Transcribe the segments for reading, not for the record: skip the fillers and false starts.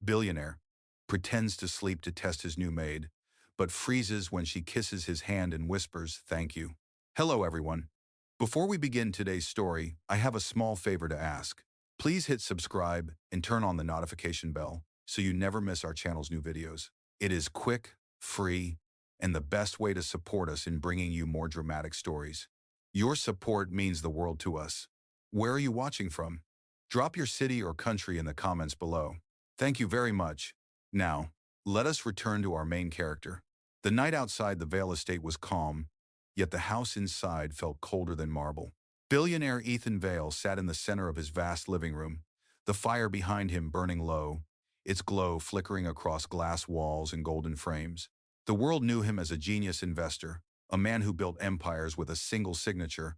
Billionaire, pretends to sleep to test his new maid, but freezes when she kisses his hand and whispers, "Thank you." Hello, everyone. Before we begin today's story, I have a small favor to ask. Please hit subscribe and turn on the notification bell so you never miss our channel's new videos. It is quick, free, and the best way to support us in bringing you more dramatic stories. Your support means the world to us. Where are you watching from? Drop your city or country in the comments below. Thank you very much. Now, let us return to our main character. The night outside the Vale estate was calm, yet the house inside felt colder than marble. Billionaire Ethan Vale sat in the center of his vast living room, the fire behind him burning low, its glow flickering across glass walls and golden frames. The world knew him as a genius investor, a man who built empires with a single signature,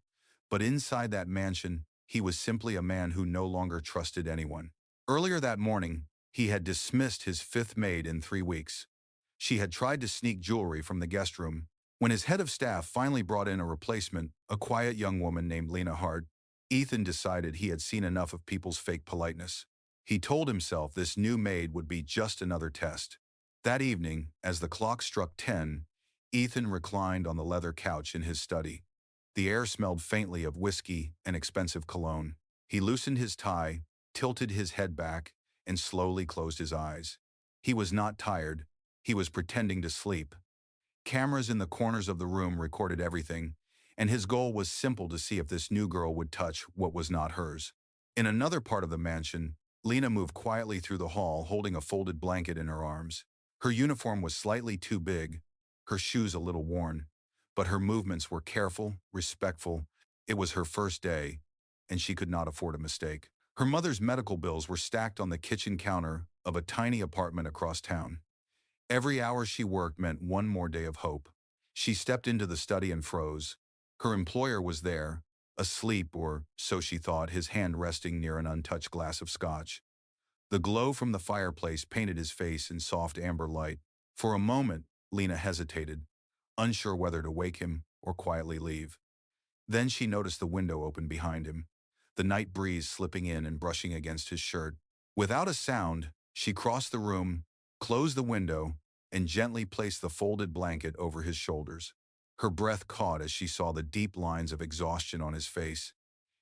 but inside that mansion, he was simply a man who no longer trusted anyone. Earlier that morning, he had dismissed his fifth maid in 3 weeks. She had tried to sneak jewelry from the guest room. When his head of staff finally brought in a replacement, a quiet young woman named Lena Hart, Ethan decided he had seen enough of people's fake politeness. He told himself this new maid would be just another test. That evening, as the clock struck 10, Ethan reclined on the leather couch in his study. The air smelled faintly of whiskey and expensive cologne. He loosened his tie, tilted his head back, and slowly closed his eyes. He was not tired. He was pretending to sleep. Cameras in the corners of the room recorded everything, and his goal was simple: to see if this new girl would touch what was not hers. In another part of the mansion, Lena moved quietly through the hall holding a folded blanket in her arms. Her uniform was slightly too big, her shoes a little worn, but her movements were careful, respectful. It was her first day, and she could not afford a mistake. Her mother's medical bills were stacked on the kitchen counter of a tiny apartment across town. Every hour she worked meant one more day of hope. She stepped into the study and froze. Her employer was there, asleep, or so she thought, his hand resting near an untouched glass of scotch. The glow from the fireplace painted his face in soft amber light. For a moment, Lena hesitated, unsure whether to wake him or quietly leave. Then she noticed the window open behind him, the night breeze slipping in and brushing against his shirt. Without a sound, she crossed the room, closed the window, and gently placed the folded blanket over his shoulders. Her breath caught as she saw the deep lines of exhaustion on his face.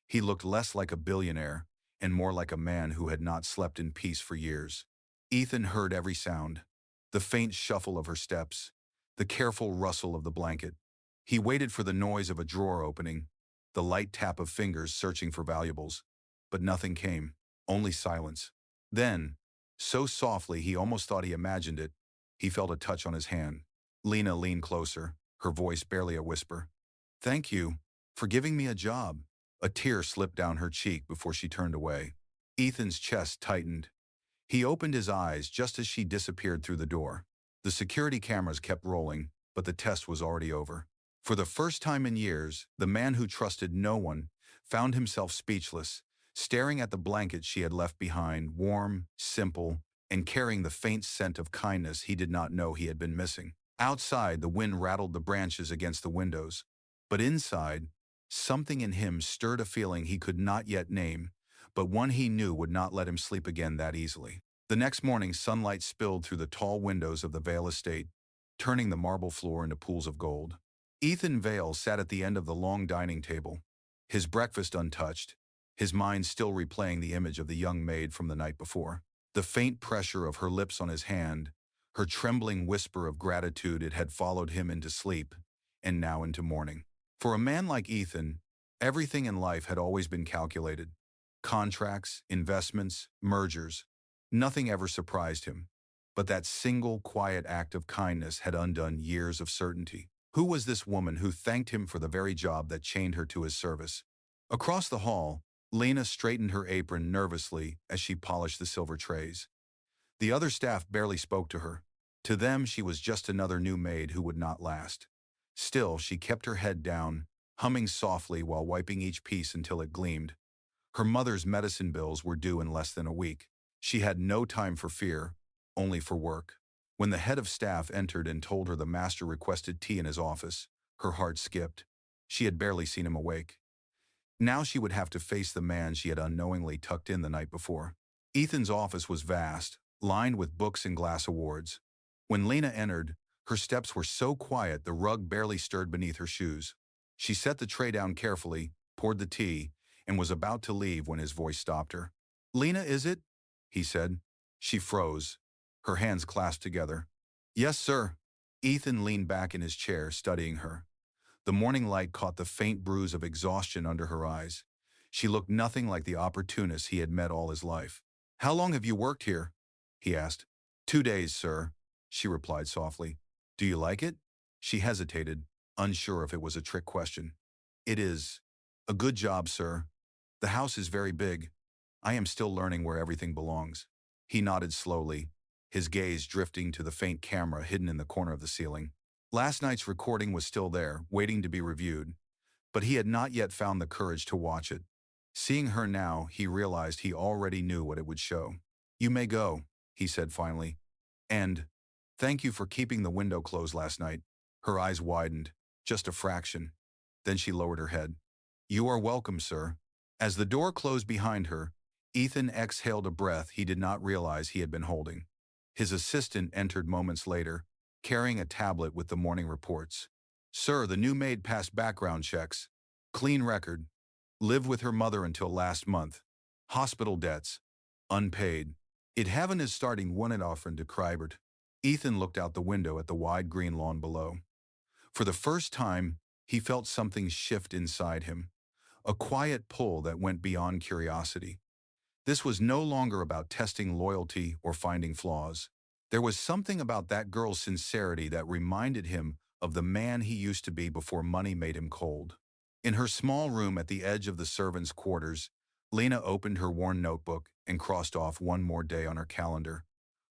He looked less like a billionaire and more like a man who had not slept in peace for years. Ethan heard every sound: the faint shuffle of her steps, the careful rustle of the blanket. He waited for the noise of a drawer opening, the light tap of fingers searching for valuables. But nothing came, only silence. Then, so softly he almost thought he imagined it, he felt a touch on his hand. Lena leaned closer, her voice barely a whisper. "Thank you for giving me a job." A tear slipped down her cheek before she turned away. Ethan's chest tightened. He opened his eyes just as she disappeared through the door. The security cameras kept rolling, but the test was already over. For the first time in years, the man who trusted no one found himself speechless, staring at the blanket she had left behind, warm, simple, and carrying the faint scent of kindness he did not know he had been missing. Outside, the wind rattled the branches against the windows, but inside, something in him stirred a feeling he could not yet name, but one he knew would not let him sleep again that easily. The next morning, sunlight spilled through the tall windows of the Vale estate, turning the marble floor into pools of gold. Ethan Vale sat at the end of the long dining table, his breakfast untouched, his mind still replaying the image of the young maid from the night before. The faint pressure of her lips on his hand, her trembling whisper of gratitude, it had followed him into sleep, and now into morning. For a man like Ethan, everything in life had always been calculated. Contracts, investments, mergers. Nothing ever surprised him. But that single, quiet act of kindness had undone years of certainty. Who was this woman who thanked him for the very job that chained her to his service? Across the hall, Lena straightened her apron nervously as she polished the silver trays. The other staff barely spoke to her. To them, she was just another new maid who would not last. Still, she kept her head down, humming softly while wiping each piece until it gleamed. Her mother's medicine bills were due in less than a week. She had no time for fear, only for work. When the head of staff entered and told her the master requested tea in his office, her heart skipped. She had barely seen him awake. Now she would have to face the man she had unknowingly tucked in the night before. Ethan's office was vast, lined with books and glass awards. When Lena entered, her steps were so quiet the rug barely stirred beneath her shoes. She set the tray down carefully, poured the tea, and was about to leave when his voice stopped her. "Lena, is it?" he said. She froze, her hands clasped together. "Yes, sir." Ethan leaned back in his chair, studying her. The morning light caught the faint bruise of exhaustion under her eyes. She looked nothing like the opportunist he had met all his life. "How long have you worked here?" he asked. "2 days, sir," she replied softly. "Do you like it?" She hesitated, unsure if it was a trick question. "It is. A good job, sir. The house is very big. I am still learning where everything belongs." He nodded slowly, his gaze drifting to the faint camera hidden in the corner of the ceiling. Last night's recording was still there, waiting to be reviewed, but he had not yet found the courage to watch it. Seeing her now, he realized he already knew what it would show. "You may go," he said finally. "And thank you for keeping the window closed last night." Her eyes widened, just a fraction. Then she lowered her head. "You are welcome, sir." As the door closed behind her, Ethan exhaled a breath he did not realize he had been holding. His assistant entered moments later, carrying a tablet with the morning reports. "Sir, the new maid passed background checks. Clean record. Lived with her mother until last month. Hospital debts. Unpaid. It haven't is starting one it often to Krybert." Ethan looked out the window at the wide green lawn below. For the first time, he felt something shift inside him, a quiet pull that went beyond curiosity. This was no longer about testing loyalty or finding flaws. There was something about that girl's sincerity that reminded him of the man he used to be before money made him cold. In her small room at the edge of the servants' quarters, Lena opened her worn notebook and crossed off one more day on her calendar.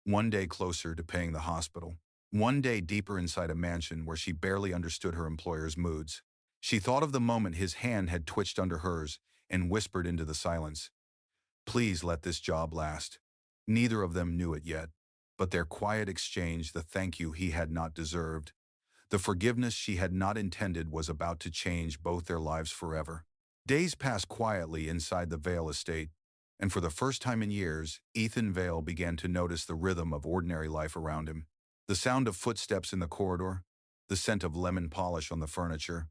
One day closer to paying the hospital. One day deeper inside a mansion where she barely understood her employer's moods. She thought of the moment his hand had twitched under hers and whispered into the silence, "Please let this job last." Neither of them knew it yet, but their quiet exchange, the thank you he had not deserved, the forgiveness she had not intended, was about to change both their lives forever. Days passed quietly inside the Vale estate, and for the first time in years, Ethan Vale began to notice the rhythm of ordinary life around him. The sound of footsteps in the corridor, the scent of lemon polish on the furniture,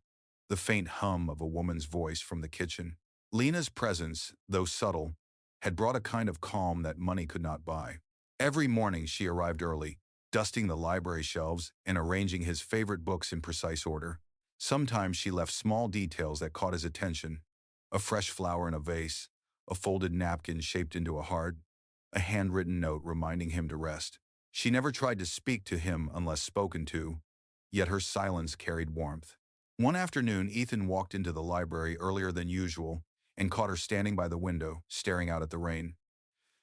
the faint hum of a woman's voice from the kitchen. Lena's presence, though subtle, had brought a kind of calm that money could not buy. Every morning she arrived early, dusting the library shelves and arranging his favorite books in precise order. Sometimes she left small details that caught his attention: a fresh flower in a vase, a folded napkin shaped into a heart, a handwritten note reminding him to rest. She never tried to speak to him unless spoken to, yet her silence carried warmth. One afternoon, Ethan walked into the library earlier than usual and caught her standing by the window, staring out at the rain.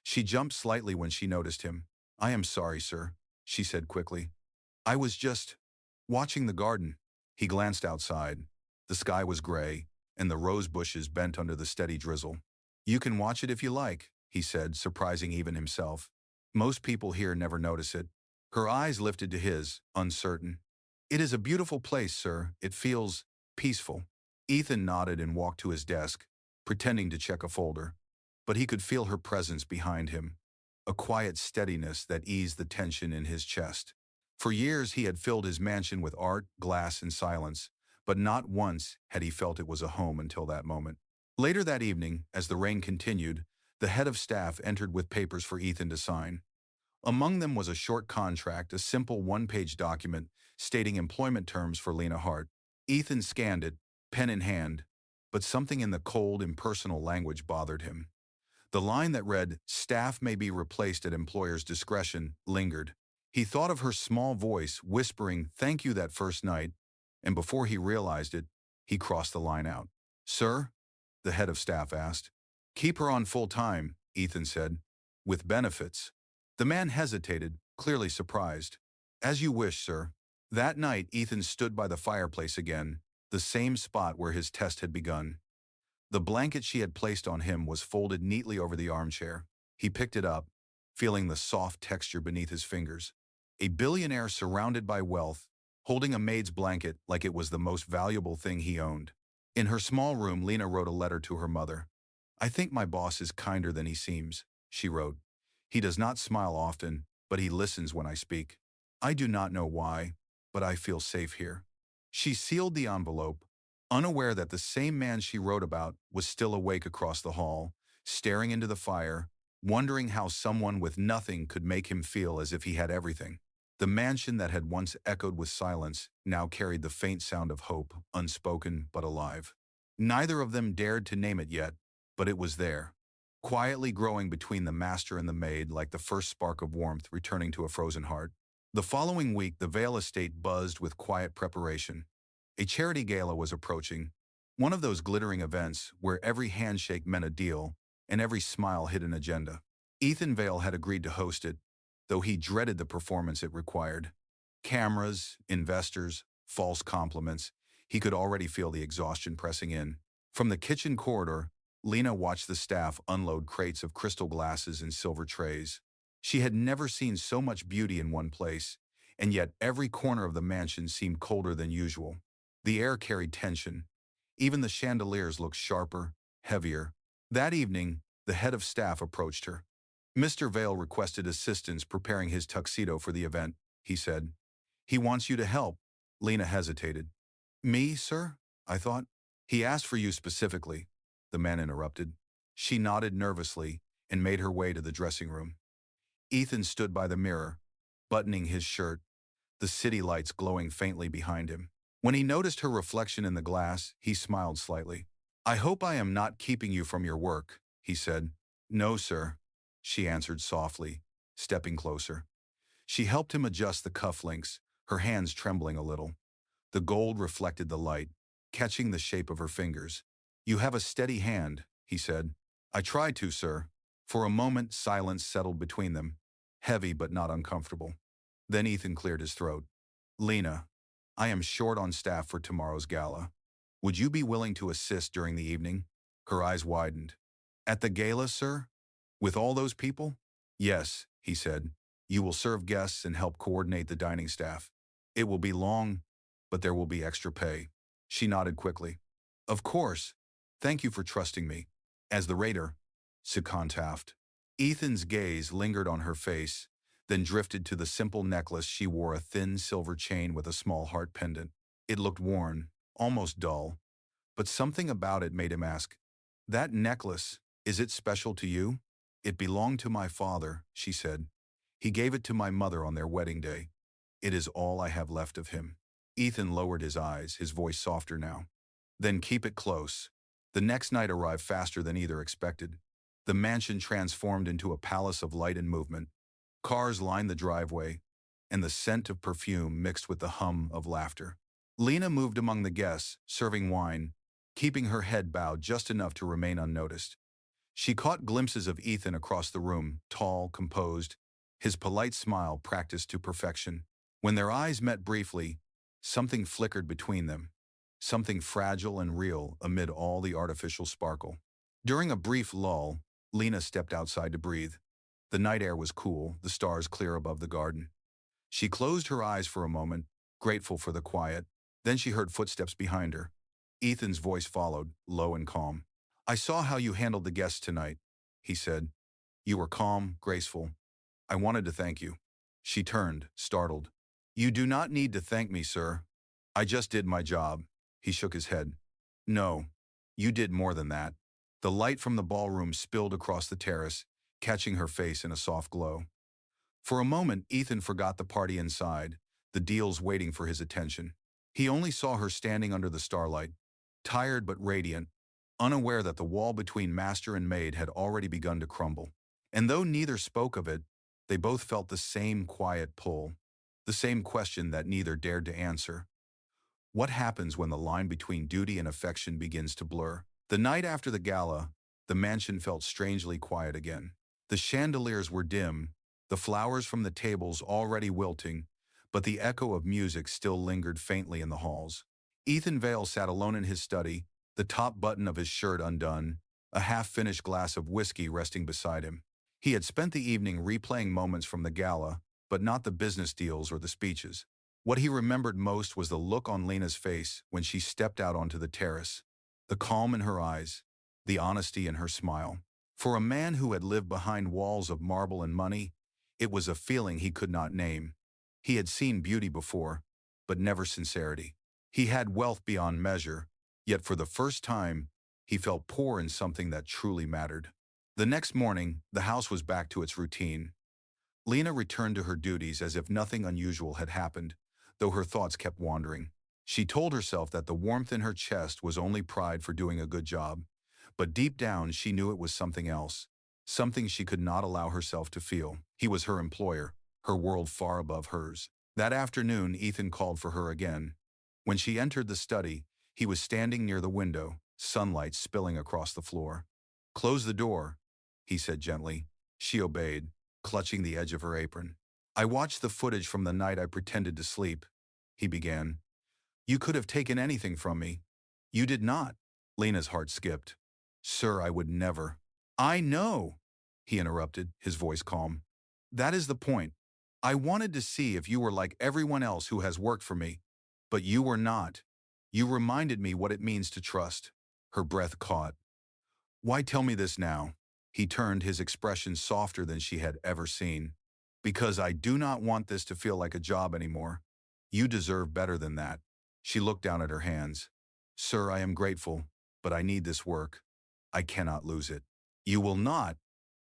She jumped slightly when she noticed him. "I am sorry, sir," she said quickly. "I was just watching the garden." He glanced outside. The sky was gray, and the rose bushes bent under the steady drizzle. "You can watch it if you like," he said, surprising even himself. "Most people here never notice it." Her eyes lifted to his, uncertain. "It is a beautiful place, sir. It feels peaceful." Ethan nodded and walked to his desk, pretending to check a folder. But he could feel her presence behind him, a quiet steadiness that eased the tension in his chest. For years he had filled his mansion with art, glass, and silence, but not once had he felt it was a home until that moment. Later that evening, as the rain continued, the head of staff entered with papers for Ethan to sign. Among them was a short contract, a simple one-page document stating employment terms for Lena Hart. Ethan scanned it, pen in hand, but something in the cold, impersonal language bothered him. The line that read, "Staff may be replaced at employer's discretion," lingered. He thought of her small voice whispering "thank you" that first night, and before he realized it, he crossed the line out. "Sir?" the head of staff asked. "Keep her on full-time," Ethan said. "With benefits." The man hesitated, clearly surprised. "As you wish, sir." That night, Ethan stood by the fireplace again, the same spot where his test had begun. The blanket she had placed on him was folded neatly over the armchair. He picked it up, feeling the soft texture beneath his fingers. A billionaire surrounded by wealth, holding a maid's blanket like it was the most valuable thing he owned. In her small room, Lena wrote a letter to her mother. "I think my boss is kinder than he seems," she wrote. He does not smile often, but he listens when I speak. I do not know why, but I feel safe here. She sealed the envelope, unaware that the same man she wrote about was still awake across the hall, staring into the fire, wondering how someone with nothing could make him feel as if he had everything. The mansion that had once echoed with silence now carried the faint sound of hope, unspoken but alive. Neither of them dared to name it yet, but it was there, quietly growing between the master and the maid like the first spark of warmth returning to a frozen heart. The following week, the Vale estate buzzed with quiet preparation. A charity gala was approaching, one of those glittering events where every handshake meant a deal and every smile hid an agenda. Ethan Vale had agreed to host it, though he dreaded the performance it required. Cameras, investors, false compliments. He could already feel the exhaustion pressing in. From the kitchen corridor, Lena watched the staff unload crates of crystal glasses and silver trays. She had never seen so much beauty in one place, and yet every corner of the mansion seemed colder than usual. The air carried tension. Even the chandeliers looked sharper, heavier. That evening, the head of staff approached her. Mr. Vale requested assistance preparing his tuxedo for the event, he said. He wants you to help. Lena hesitated. Me, sir? I thought. He asked for you specifically, the man interrupted. She nodded nervously and made her way to the dressing room. Ethan stood by the mirror, buttoning his shirt, the city lights glowing faintly behind him. When he noticed her reflection in the glass, he smiled slightly. I hope I am not keeping you from your work, he said. No, sir, she answered softly, stepping closer. She helped him adjust the cufflinks, her hands trembling a little. The gold reflected the light, catching the shape of her fingers. You have a steady hand, he said. I try to, sir. For a moment, silence settled between them, heavy but not uncomfortable. Then Ethan cleared his throat. Lena, I am short on staff for tomorrow's gala. Would you be willing to assist during the evening? Her eyes widened. At the gala, sir? With all those people? Yes, he said. You will serve guests and help coordinate the dining staff. It will be long, but there will be extra pay. She nodded quickly. Of course. Thank you for trusting me. As the waiter, Taft. Ethan's gaze lingered on her face, then drifted to the simple necklace she wore, a thin silver chain with a small heart pendant. It looked worn, almost dull, but something about it made him ask, That necklace, is it special to you? It belonged to my father, she said. He gave it to my mother on their wedding day. It is all I have left of him. Ethan lowered his eyes, his voice softer now. Then keep it close. The next night arrived faster than either expected. The mansion transformed into a palace of light and movement. Cars lined the driveway, and the scent of perfume mixed with the hum of laughter. Lena moved among the guests, serving wine, keeping her head bowed just enough to remain unnoticed. She caught glimpses of Ethan across the room, tall, composed, his polite smile practiced to perfection. When their eyes met briefly, something flickered between them, something fragile and real amid all the artificial sparkle. During a brief lull, Lena stepped outside to breathe. The night air was cool, the stars clear above the garden. She closed her eyes for a moment, grateful for the quiet. Then she heard footsteps behind her. Ethan's voice followed, low and calm. I saw how you handled the guests tonight, he said. You were calm, graceful. I wanted to thank you. She turned, startled. You do not need to thank me, sir. I just did my job. He shook his head. No, you did more than that. The light from the ballroom spilled across the terrace, catching her face in a soft glow. For a moment, Ethan forgot the party inside, the deals waiting for his attention. He only saw her standing under the starlight, tired but radiant, unaware that the wall between master and maid had already begun to crumble. And though neither spoke of it, they both felt the same quiet pull, the same question that neither dared to answer. What happens when the line between duty and affection begins to blur? The night after the gala, the mansion felt strangely quiet again. The chandeliers were dim, the flowers from the tables already wilting, but the echo of music still lingered faintly in the halls. Ethan Vale sat alone in his study, the top button of his shirt undone, a half-finished glass of whiskey resting beside him. He had spent the evening replaying moments from the gala, but not the business deals or the speeches. What he remembered most was the look on Lena's face when she stepped out onto the terrace, the calm in her eyes, the honesty in her smile. For a man who had lived behind walls of marble and money, it was a feeling he could not name. He had seen beauty before, but never sincerity. He had wealth beyond measure, yet for the first time, he felt poor in something that truly mattered. The next morning, the house was back to its routine. Lena returned to her duties as if nothing unusual had happened, though her thoughts kept wandering. She told herself that the warmth in her chest was only pride for doing a good job, but deep down she knew it was something else, something she could not allow herself to feel. He was her employer, her world far above hers. That afternoon, Ethan called for her again. When she entered the study, he was standing near the window, sunlight spilling across the floor. "Close the door," he said gently. She obeyed, clutching the edge of her apron. "I watched the footage from the night I pretended to sleep," he began. "You could have taken anything from me. You did not." Lena's heart skipped. "Sir, I would never." "I know," he interrupted, his voice calm. "That is the point. I wanted to see if you were like everyone else who has worked for me. But you were not. You reminded me what it means to trust." Her breath caught. "Why tell me this now?" He turned, his expression softer than she had ever seen. "Because I do not want this to feel like a job anymore. You deserve better than that." She looked down at her hands. "Sir, I am grateful, but I need this work. I cannot lose it." "You will not,"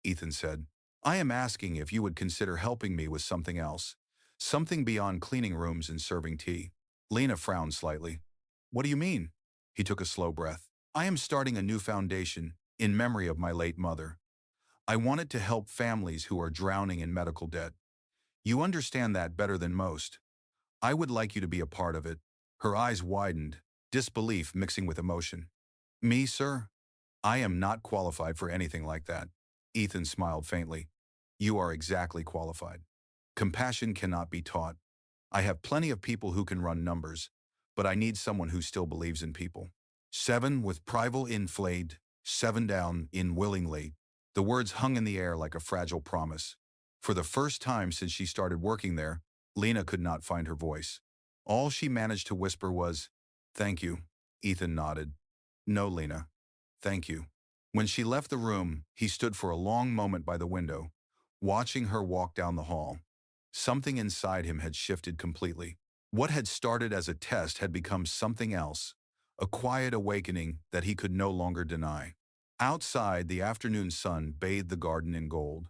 Ethan said. "I am asking if you would consider helping me with something else. Something beyond cleaning rooms and serving tea." Lena frowned slightly. "What do you mean?" He took a slow breath. "I am starting a new foundation in memory of my late mother. I wanted to help families who are drowning in medical debt. You understand that better than most. I would like you to be a part of it." Her eyes widened, disbelief mixing with emotion. "Me, sir? I am not qualified for anything like that." Ethan smiled faintly. "You are exactly qualified. Compassion cannot be taught. I have plenty of people who can run numbers, but I need someone who still believes in people." "Seven with prival inflated, seven down in willingly." The words hung in the air like a fragile promise. For the first time since she started working there, Lena could not find her voice. All she managed to whisper was, "Thank you." Ethan nodded. "No, Lena. Thank you." When she left the room, he stood for a long moment by the window, watching her walk down the hall. Something inside him had shifted completely. What had started as a test had become something else, a quiet awakening that he could no longer deny. Outside, the afternoon sun bathed the garden in gold.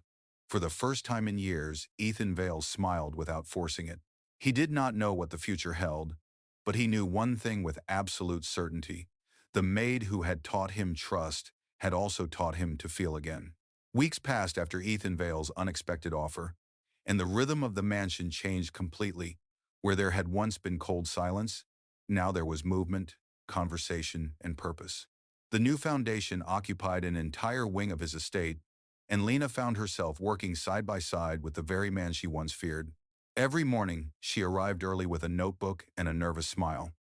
For the first time in years, Ethan Vale smiled without forcing it. He did not know what the future held, but he knew one thing with absolute certainty. The maid who had taught him trust had also taught him to feel again. Weeks passed after Ethan Vale's unexpected offer, and the rhythm of the mansion changed completely. Where there had once been cold silence, now there was movement, conversation, and purpose. The new foundation occupied an entire wing of his estate, and Lena found herself working side by side with the very man she once feared. Every morning, she arrived early with a notebook and a nervous smile.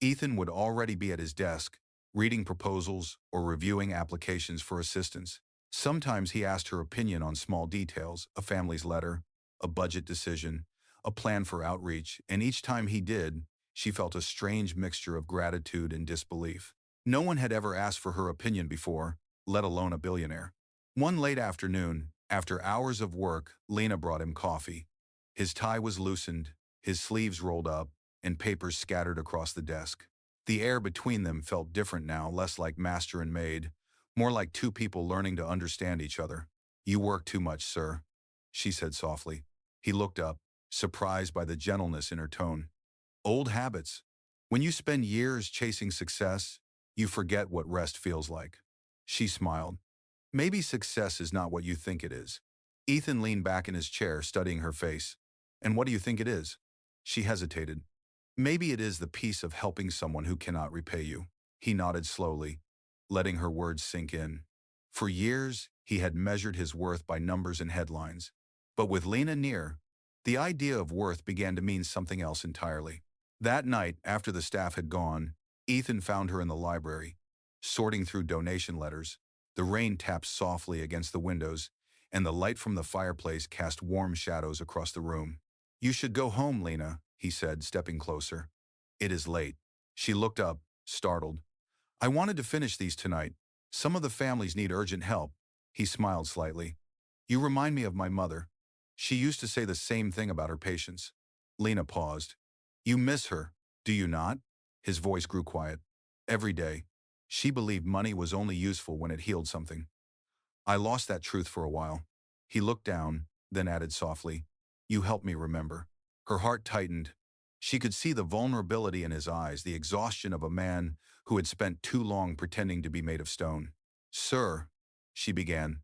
Ethan would already be at his desk, reading proposals or reviewing applications for assistance. Sometimes he asked her opinion on small details, a family's letter, a budget decision, a plan for outreach, and each time he did, she felt a strange mixture of gratitude and disbelief. No one had ever asked for her opinion before, let alone a billionaire. One late afternoon, after hours of work, Lena brought him coffee. His tie was loosened, his sleeves rolled up, and papers scattered across the desk. The air between them felt different now, less like master and maid, more like two people learning to understand each other. "You work too much, sir," she said softly. He looked up, surprised by the gentleness in her tone. "Old habits. When you spend years chasing success, you forget what rest feels like." She smiled. "Maybe success is not what you think it is." Ethan leaned back in his chair, studying her face. "And what do you think it is?" She hesitated. "Maybe it is the peace of helping someone who cannot repay you." He nodded slowly, letting her words sink in. For years, he had measured his worth by numbers and headlines. But with Lena near, the idea of worth began to mean something else entirely. That night, after the staff had gone, Ethan found her in the library, sorting through donation letters. The rain tapped softly against the windows, and the light from the fireplace cast warm shadows across the room. "You should go home, Lena," he said, stepping closer. "It is late." She looked up, startled. "I wanted to finish these tonight. Some of the families need urgent help." He smiled slightly. You remind me of my mother. She used to say the same thing about her patients. Lena paused. You miss her, do you not? His voice grew quiet. Every day. She believed money was only useful when it healed something. I lost that truth for a while. He looked down, then added softly, You helped me remember. Her heart tightened. She could see the vulnerability in his eyes, the exhaustion of a man who had spent too long pretending to be made of stone. Sir, she began,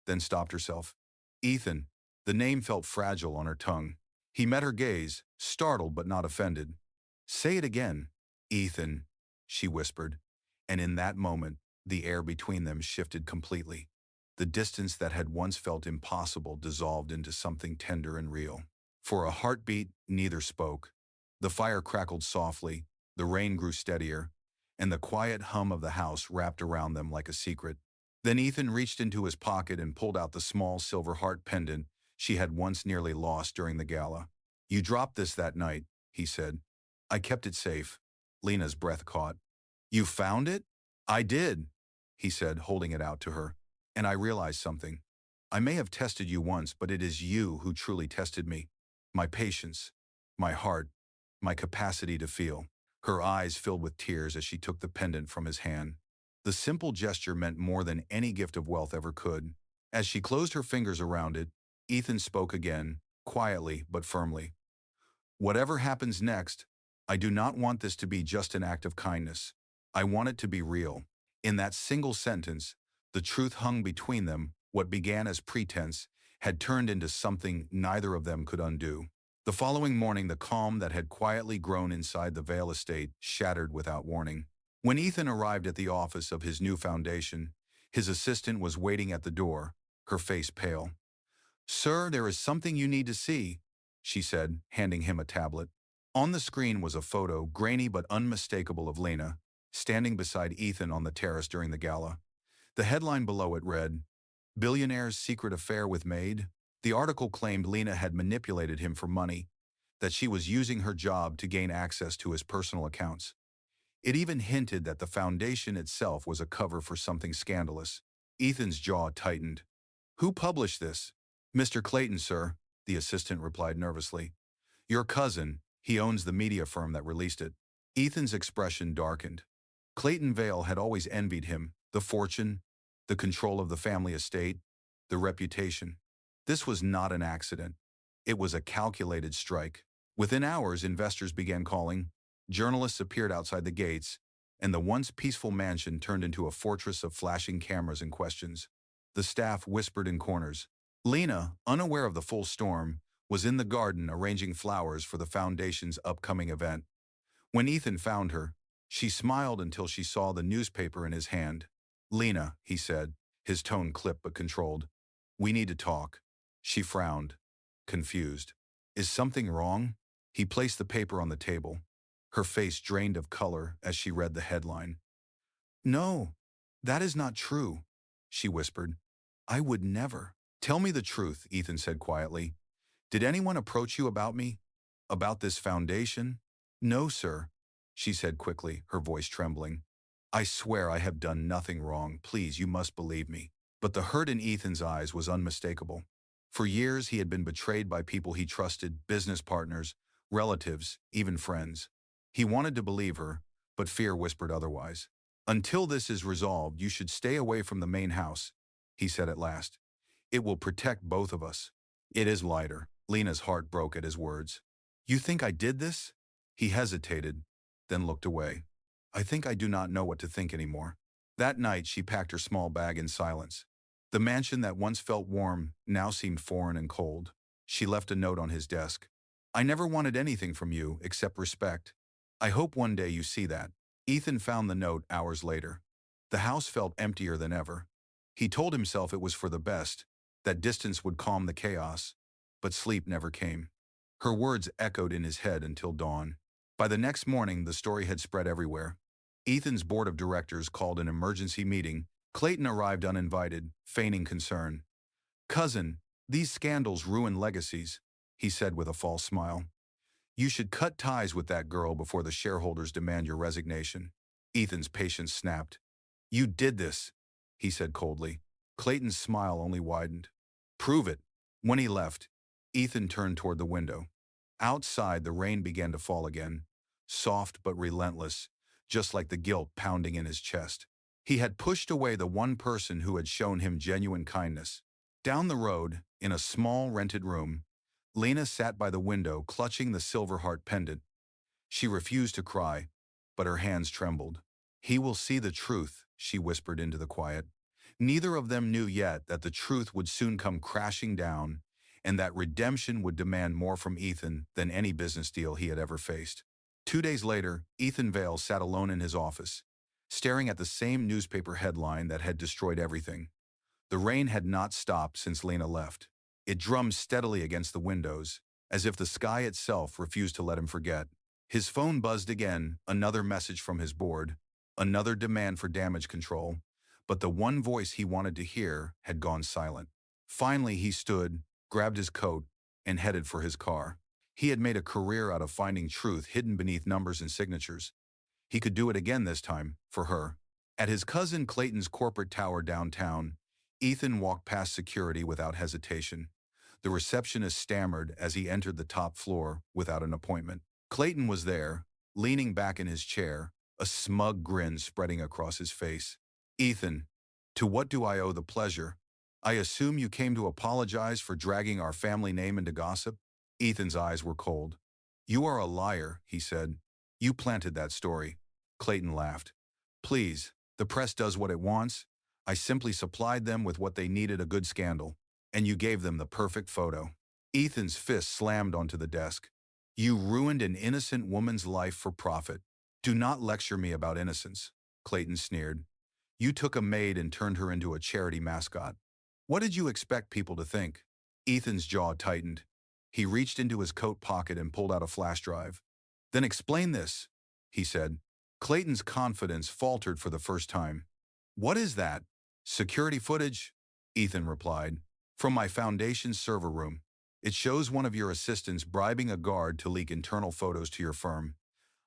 then stopped herself. Ethan, the name felt fragile on her tongue. He met her gaze, startled but not offended. Say it again, Ethan, she whispered, and in that moment, the air between them shifted completely. The distance that had once felt impossible dissolved into something tender and real. For a heartbeat, neither spoke. The fire crackled softly, the rain grew steadier, and the quiet hum of the house wrapped around them like a secret. Then Ethan reached into his pocket and pulled out the small silver heart pendant she had once nearly lost during the gala. You dropped this that night, he said. I kept it safe. Lena's breath caught. You found it? I did, he said, holding it out to her. And I realized something. I may have tested you once, but it is you who truly tested me. My patience, my heart, my capacity to feel. Her eyes filled with tears as she took the pendant from his hand. The simple gesture meant more than any gift of wealth ever could. As she closed her fingers around it, Ethan spoke again, quietly but firmly. Whatever happens next, I do not want this to be just an act of kindness. I want it to be real. In that single sentence, the truth hung between them. What began as pretense had turned into something neither of them could undo. The following morning, the calm that had quietly grown inside the Vale estate shattered without warning. When Ethan arrived at the office of his new foundation, his assistant was waiting at the door, her face pale. Sir, there is something you need to see, she said, handing him a tablet. On the screen was a photo, grainy but unmistakable, of Lena, standing beside Ethan on the terrace during the gala. The headline below it read, Billionaire's secret affair with Maid. The article claimed Lena had manipulated him for money, that she was using her job to gain access to his personal accounts. It even hinted that the foundation itself was a cover for something scandalous. Ethan's jaw tightened. Who published this? Mr. Clayton, sir, the assistant replied nervously. Your cousin, he owns the media firm that released it. Ethan's expression darkened. Clayton Vale had always envied him, the fortune, the control of the family estate, the reputation. This was not an accident. It was a calculated strike. Within hours, investors began calling, journalists appeared outside the gates, and the once peaceful mansion turned into a fortress of flashing cameras and questions. The staff whispered in corners. Lena, unaware of the full storm, was in the garden arranging flowers for the foundation's upcoming event. When Ethan found her, she smiled until she saw the newspaper in his hand. Lena, he said, his tone clipped but controlled. We need to talk. She frowned, confused. Is something wrong? He placed the paper on the table. Her face drained of color as she read the headline. No, that is not true, she whispered. I would never. Tell me the truth, Ethan said quietly. Did anyone approach you about me? About this foundation? No, sir, she said quickly, her voice trembling. I swear I have done nothing wrong. Please, you must believe me. But the hurt in Ethan's eyes was unmistakable. For years, he had been betrayed by people he trusted, business partners, relatives, even friends. He wanted to believe her, but fear whispered otherwise. Until this is resolved, you should stay away from the main house, he said at last. It will protect both of us. It is lighter. Lena's heart broke at his words. You think I did this? He hesitated, then looked away. I think I do not know what to think anymore. That night, she packed her small bag in silence. The mansion that once felt warm now seemed foreign and cold. She left a note on his desk. I never wanted anything from you except respect. I hope one day you see that. Ethan found the note hours later. The house felt emptier than ever. He told himself it was for the best, that distance would calm the chaos, but sleep never came. Her words echoed in his head until dawn. By the next morning, the story had spread everywhere. Ethan's board of directors called an emergency meeting. Clayton arrived uninvited, feigning concern. Cousin, these scandals ruin legacies, he said with a false smile. You should cut ties with that girl before the shareholders demand your resignation. Ethan's patience snapped. You did this, he said coldly. Clayton's smile only widened. Prove it. When he left, Ethan turned toward the window. Outside, the rain began to fall again, soft but relentless, just like the guilt pounding in his chest. He had pushed away the one person who had shown him genuine kindness. Down the road, in a small rented room, Lena sat by the window clutching the silver heart pendant. She refused to cry, but her hands trembled. He will see the truth, she whispered into the quiet. Neither of them knew yet that the truth would soon come crashing down, and that redemption would demand more from Ethan than any business deal he had ever faced. 2 days later, Ethan Vale sat alone in his office, staring at the same newspaper headline that had destroyed everything. The rain had not stopped since Lena left. It drummed steadily against the windows, as if the sky itself refused to let him forget. His phone buzzed again, another message from his board, another demand for damage control, but the one voice he wanted to hear had gone silent. Finally, he stood, grabbed his coat, and headed for his car. He had made a career out of finding truth hidden beneath numbers and signatures. He could do it again this time, for her. At his cousin Clayton's corporate tower downtown, Ethan walked past security without hesitation. The receptionist stammered as he entered the top floor without an appointment. Clayton was there, leaning back in his chair, a smug grin spreading across his face. Ethan, to what do I owe the pleasure? I assume you came to apologize for dragging our family name into gossip? Ethan's eyes were cold. You are a liar, he said. You planted that story. Clayton laughed. Please, the press does what it wants. I simply supplied them with what they needed, a good scandal, and you gave them the perfect photo. Ethan's fist slammed onto the desk. You ruined an innocent woman's life for profit. Do not lecture me about innocence, Clayton sneered. You took a maid and turned her into a charity mascot. What did you expect people to think? Ethan's jaw tightened. He reached into his coat pocket and pulled out a flash drive. Then explain this, he said. Clayton's confidence faltered for the first time. What is that? Security footage? Ethan replied. From my foundation's server room. It shows one of your assistants bribing a guard to leak internal photos to your firm.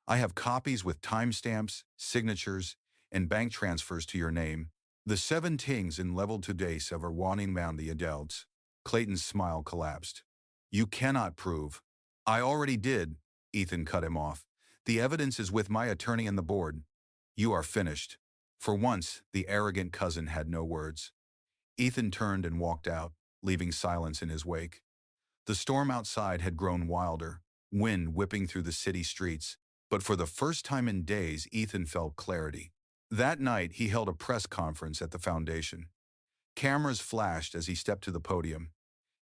I have copies with timestamps, signatures, and bank transfers to your name. The 7 things in level 2 days of warning round the adults. Clayton's smile collapsed. You cannot prove. I already did, Ethan cut him off. The evidence is with my attorney and the board. You are finished. For once, the arrogant cousin had no words. Ethan turned and walked out, leaving silence in his wake. The storm outside had grown wilder, wind whipping through the city streets, but for the first time in days, Ethan felt clarity. That night, he held a press conference at the foundation. Cameras flashed as he stepped to the podium.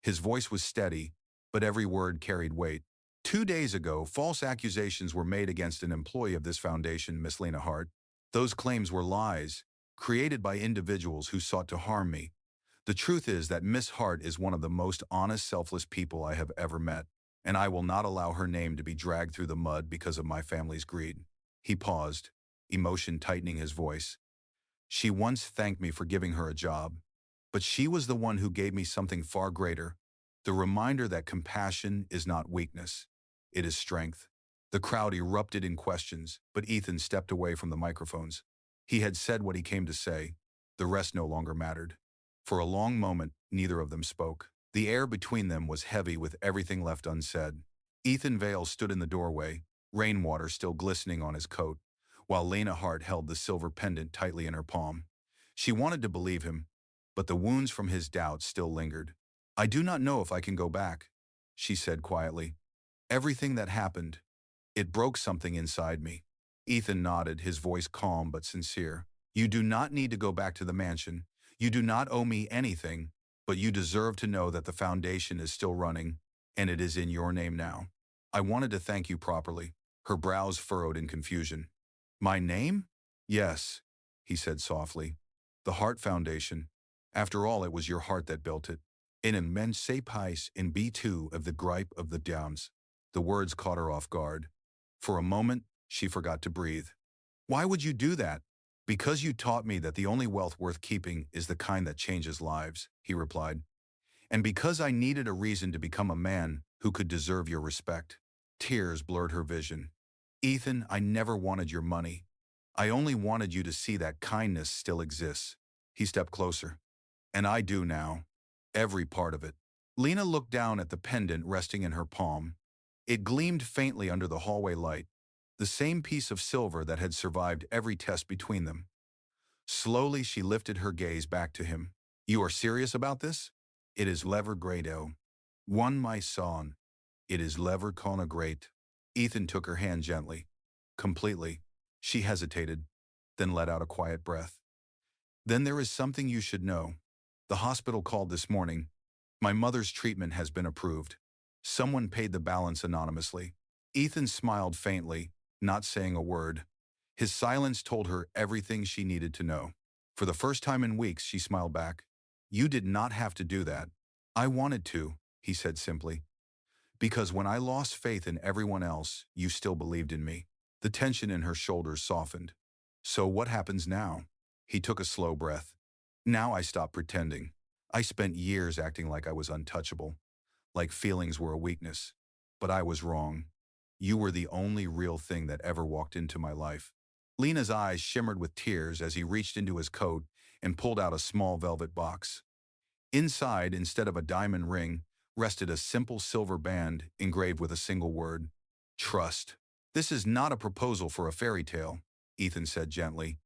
His voice was steady, but every word carried weight. 2 days ago, false accusations were made against an employee of this foundation, Miss Lena Hart. Those claims were lies, created by individuals who sought to harm me. The truth is that Miss Hart is one of the most honest, selfless people I have ever met, and I will not allow her name to be dragged through the mud because of my family's greed. He paused, emotion tightening his voice. She once thanked me for giving her a job, but she was the one who gave me something far greater, the reminder that compassion is not weakness, it is strength. The crowd erupted in questions, but Ethan stepped away from the microphones. He had said what he came to say. The rest no longer mattered. For a long moment, neither of them spoke. The air between them was heavy with everything left unsaid. Ethan Vale stood in the doorway, rainwater still glistening on his coat, while Lena Hart held the silver pendant tightly in her palm. She wanted to believe him, but the wounds from his doubts still lingered. I do not know if I can go back, she said quietly. Everything that happened, it broke something inside me. Ethan nodded, his voice calm but sincere. You do not need to go back to the mansion. You do not owe me anything, but you deserve to know that the foundation is still running, and it is in your name now. I wanted to thank you properly. Her brows furrowed in confusion. My name? Yes, he said softly. The Hart Foundation. After all, it was your heart that built it. An immense piece in B2 of the gripe of the downs. The words caught her off guard. For a moment, she forgot to breathe. Why would you do that? Because you taught me that the only wealth worth keeping is the kind that changes lives, he replied. And because I needed a reason to become a man who could deserve your respect. Tears blurred her vision. Ethan, I never wanted your money. I only wanted you to see that kindness still exists. He stepped closer. And I do now. Every part of it. Lena looked down at the pendant resting in her palm. It gleamed faintly under the hallway light, the same piece of silver that had survived every test between them. Slowly she lifted her gaze back to him. You are serious about this? It is lever grado. One my son. It is lever kona great. Ethan took her hand gently. Completely. She hesitated, then let out a quiet breath. Then there is something you should know. The hospital called this morning. My mother's treatment has been approved. Someone paid the balance anonymously. Ethan smiled faintly, not saying a word. His silence told her everything she needed to know. For the first time in weeks, she smiled back. You did not have to do that. I wanted to, he said simply. Because when I lost faith in everyone else, you still believed in me. The tension in her shoulders softened. So what happens now? He took a slow breath. Now I stopped pretending. I spent years acting like I was untouchable, like feelings were a weakness. But I was wrong. You were the only real thing that ever walked into my life. Lena's eyes shimmered with tears as he reached into his coat and pulled out a small velvet box. Inside, instead of a diamond ring, rested a simple silver band engraved with a single word: trust. This is not a proposal for a fairy tale, Ethan said gently.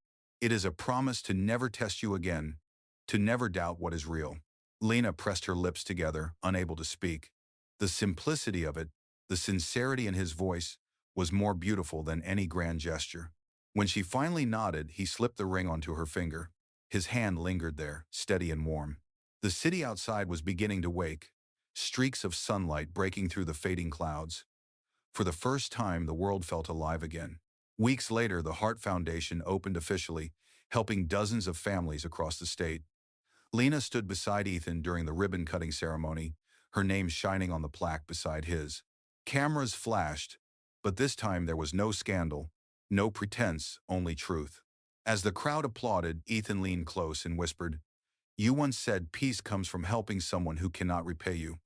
It is a promise to never test you again, to never doubt what is real. Lena pressed her lips together, unable to speak. The simplicity of it, the sincerity in his voice, was more beautiful than any grand gesture. When she finally nodded, he slipped the ring onto her finger. His hand lingered there, steady and warm. The city outside was beginning to wake, streaks of sunlight breaking through the fading clouds. For the first time, the world felt alive again. Weeks later, the Hart Foundation opened officially, helping dozens of families across the state. Lena stood beside Ethan during the ribbon-cutting ceremony, her name shining on the plaque beside his. Cameras flashed, but this time there was no scandal, no pretense, only truth. As the crowd applauded, Ethan leaned close and whispered, You once said peace comes from helping someone who cannot repay you.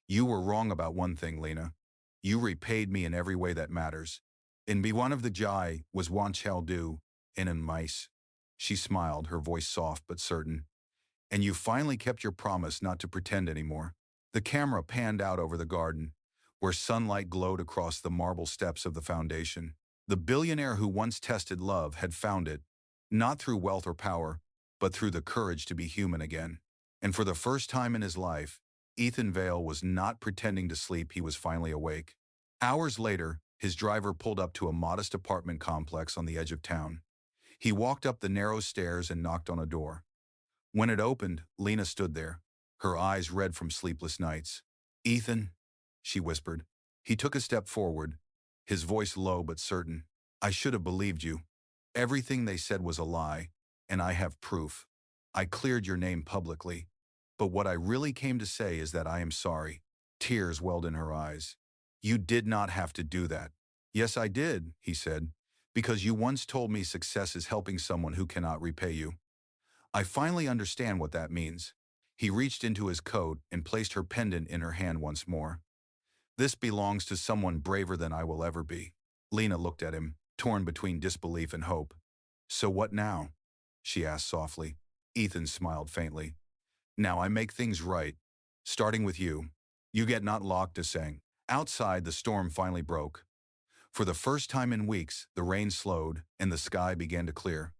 You were wrong about one thing, Lena. You repaid me in every way that matters. In be one of the jai was one shall do, in mice. She smiled, her voice soft but certain. And you finally kept your promise not to pretend anymore. The camera panned out over the garden, where sunlight glowed across the marble steps of the foundation. The billionaire who once tested love had found it, not through wealth or power, but through the courage to be human again. And for the first time in his life, Ethan Vale was not pretending to sleep, he was finally awake. Hours later, his driver pulled up to a modest apartment complex on the edge of town. He walked up the narrow stairs and knocked on a door. When it opened, Lena stood there, her eyes red from sleepless nights. Ethan, she whispered. He took a step forward, his voice low but certain. I should have believed you. Everything they said was a lie, and I have proof. I cleared your name publicly, but what I really came to say is that I am sorry. Tears welled in her eyes. You did not have to do that. Yes, I did, he said, because you once told me success is helping someone who cannot repay you. I finally understand what that means. He reached into his coat and placed her pendant in her hand once more. This belongs to someone braver than I will ever be. Lena looked at him, torn between disbelief and hope. So what now? She asked softly. Ethan smiled faintly. Now I make things right, starting with you. You get not locked to sang. Outside, the storm finally broke. For the first time in weeks, the rain slowed and the sky began to clear.